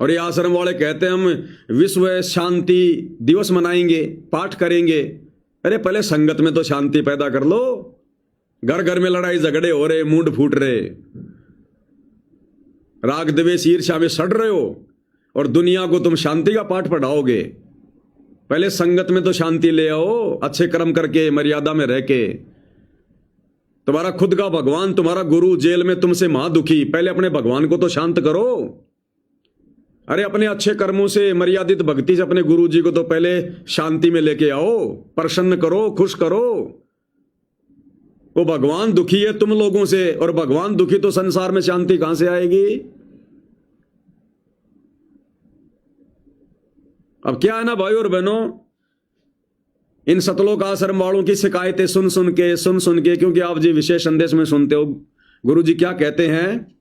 और ये आश्रम वाले कहते हैं हम विश्व शांति दिवस मनाएंगे, पाठ करेंगे। अरे पहले संगत में तो शांति पैदा कर लो। घर घर में लड़ाई झगड़े हो रहे, मूड फूट रहे, राग द्वेष ईर्ष्या में सड़ रहे हो, और दुनिया को तुम शांति का पाठ पढ़ाओगे। पहले संगत में तो शांति ले आओ, अच्छे कर्म करके, मर्यादा में रह के। तुम्हारा खुद का भगवान, तुम्हारा गुरु जेल में तुमसे महादुखी, पहले अपने भगवान को तो शांत करो। अरे अपने अच्छे कर्मों से, मर्यादित भक्ति से अपने गुरु जी को तो पहले शांति में लेके आओ, प्रसन्न करो, खुश करो। वो भगवान दुखी है तुम लोगों से, और भगवान दुखी तो संसार में शांति कहां से आएगी? अब क्या है ना भाई और बहनों, इन सतलोक आश्रम वालों की शिकायतें सुन सुन के, क्योंकि आप जी विशेष संदेश में सुनते हो, गुरु जी क्या कहते हैं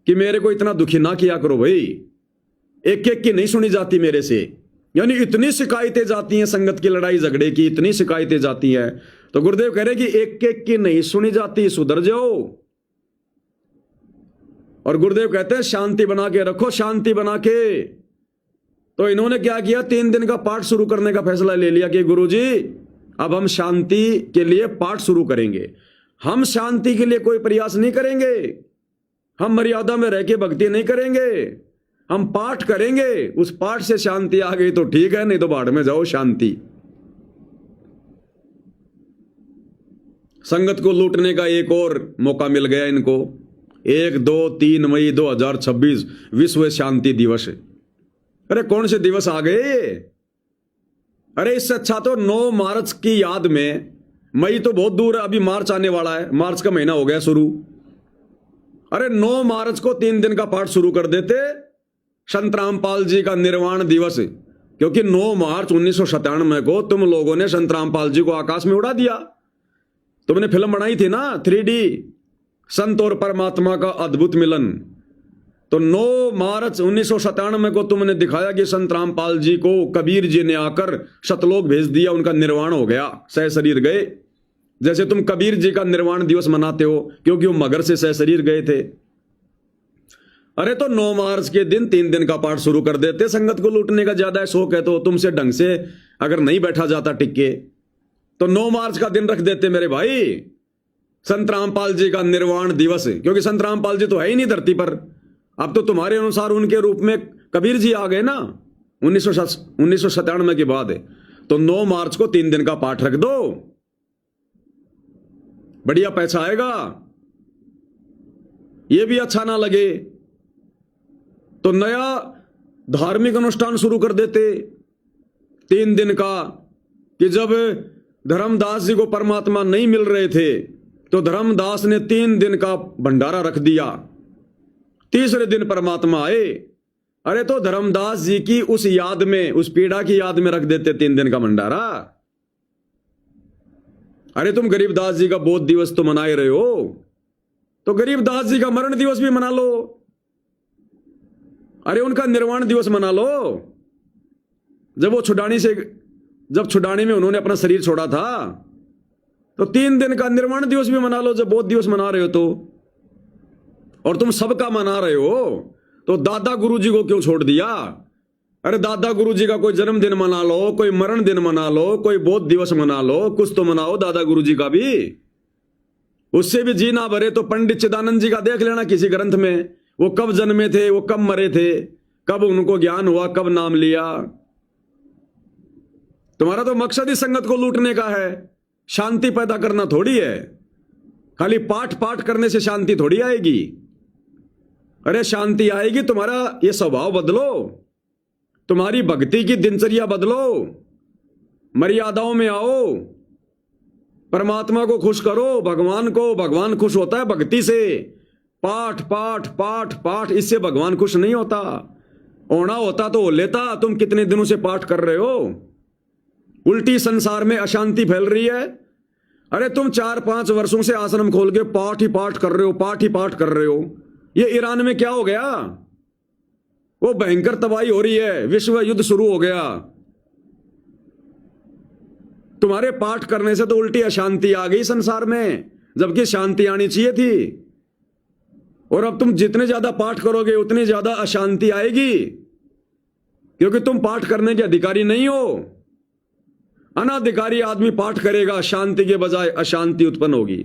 कि मेरे को इतना दुखी ना किया करो भाई। एक एक की नहीं सुनी जाती मेरे से, यानी इतनी शिकायतें जाती हैं संगत की लड़ाई झगड़े की, इतनी शिकायतें जाती हैं। तो गुरुदेव कह रहे कि एक एक की नहीं सुनी जाती, सुधर जाओ। और गुरुदेव कहते हैं शांति बना के रखो, शांति बना के। तो इन्होंने क्या किया, 3 दिन का पाठ शुरू करने का फैसला ले लिया कि गुरुजी अब हम शांति के लिए पाठ शुरू करेंगे। हम शांति के लिए कोई प्रयास नहीं करेंगे, हम मर्यादा में रह के भक्ति नहीं करेंगे, हम पाठ करेंगे। उस पाठ से शांति आ गई तो ठीक है, नहीं तो बाढ़ में जाओ शांति। संगत को लूटने का एक और मौका मिल गया इनको। 1, 2, 3 मई 2026 विश्व शांति दिवस। अरे कौन से दिवस आ गए? अरे इससे अच्छा तो 9 मार्च की याद में, मई तो बहुत दूर है, अभी मार्च आने वाला है, मार्च का महीना हो गया शुरू। अरे 9 मार्च को 3 दिन का पाठ शुरू कर देते, संत रामपाल जी का निर्वाण दिवस। क्योंकि 9 मार्च 1997 को तुम लोगों ने संत रामपाल जी को आकाश में उड़ा दिया। तुमने फिल्म बनाई थी ना 3D, संत और परमात्मा का अद्भुत मिलन। तो 9 मार्च 1997 को तुमने दिखाया कि संत रामपाल जी को कबीर जी ने आकर सतलोक भेज दिया, उनका निर्वाण हो गया, सह शरीर गए। जैसे तुम कबीर जी का निर्वाण दिवस मनाते हो, क्योंकि वो मगर से सह शरीर गए थे। अरे तो 9 मार्च के दिन 3 दिन का पाठ शुरू कर देते। संगत को लूटने का ज्यादा शौक है तो तुमसे ढंग से अगर नहीं बैठा जाता टिक्के, तो 9 मार्च का दिन रख देते मेरे भाई, संत रामपाल जी का निर्वाण दिवस। क्योंकि संत रामपाल जी तो है ही नहीं धरती पर, अब तो तुम्हारे अनुसार उनके रूप में कबीर जी आ गए ना 1997 के बाद। तो 9 मार्च को 3 दिन का पाठ रख दो, बढ़िया पैसा आएगा। ये भी अच्छा ना लगे तो नया धार्मिक अनुष्ठान शुरू कर देते 3 दिन का, कि जब धर्मदास जी को परमात्मा नहीं मिल रहे थे तो धर्मदास ने 3 दिन का भंडारा रख दिया, तीसरे दिन परमात्मा आए। अरे तो धर्मदास जी की उस याद में, उस पीड़ा की याद में रख देते 3 दिन का भंडारा। अरे तुम गरीबदास जी का बोध दिवस तो मना रहे हो, तो गरीबदास जी का मरण दिवस भी मना लो। अरे उनका निर्वाण दिवस मना लो, जब वो छुड़ाने में उन्होंने अपना शरीर छोड़ा था। तो 3 दिन का निर्वाण दिवस भी मना लो जब बोध दिवस मना रहे हो तो। और तुम सबका मना रहे हो तो दादा गुरु जी को क्यों छोड़ दिया? अरे दादा गुरु जी का कोई जन्मदिन मना लो, कोई मरण दिन मना लो, कोई बोध दिवस मना लो, कुछ तो मनाओ दादा गुरु जी का भी। उससे भी जी ना भरे तो पंडित चिदानंद जी का देख लेना किसी ग्रंथ में, वो कब जन्मे थे, वो कब मरे थे, कब उनको ज्ञान हुआ, कब नाम लिया। तुम्हारा तो मकसद ही संगत को लूटने का है, शांति पैदा करना थोड़ी है। खाली पाठ करने से शांति थोड़ी आएगी। अरे शांति आएगी, तुम्हारा ये स्वभाव बदलो, तुम्हारी भक्ति की दिनचर्या बदलो, मर्यादाओं में आओ, परमात्मा को खुश करो, भगवान खुश होता है भक्ति से। पाठ पाठ पाठ पाठ, इससे भगवान खुश नहीं होता। होना होता तो हो लेता। तुम कितने दिनों से पाठ कर रहे हो? उल्टी संसार में अशांति फैल रही है। अरे तुम 4-5 वर्षों से आश्रम खोल के पाठ ही पाठ कर रहे हो, पाठ ही पाठ कर रहे हो। ये ईरान में क्या हो गया? वो भयंकर तबाही हो रही है, विश्व युद्ध शुरू हो गया। तुम्हारे पाठ करने से तो उल्टी अशांति आ गई संसार में, जबकि शांति आनी चाहिए थी। और अब तुम जितने ज्यादा पाठ करोगे उतनी ज्यादा अशांति आएगी। क्योंकि तुम पाठ करने के अधिकारी नहीं हो। अनाधिकारी आदमी पाठ करेगा, शांति के बजाय अशांति उत्पन्न होगी।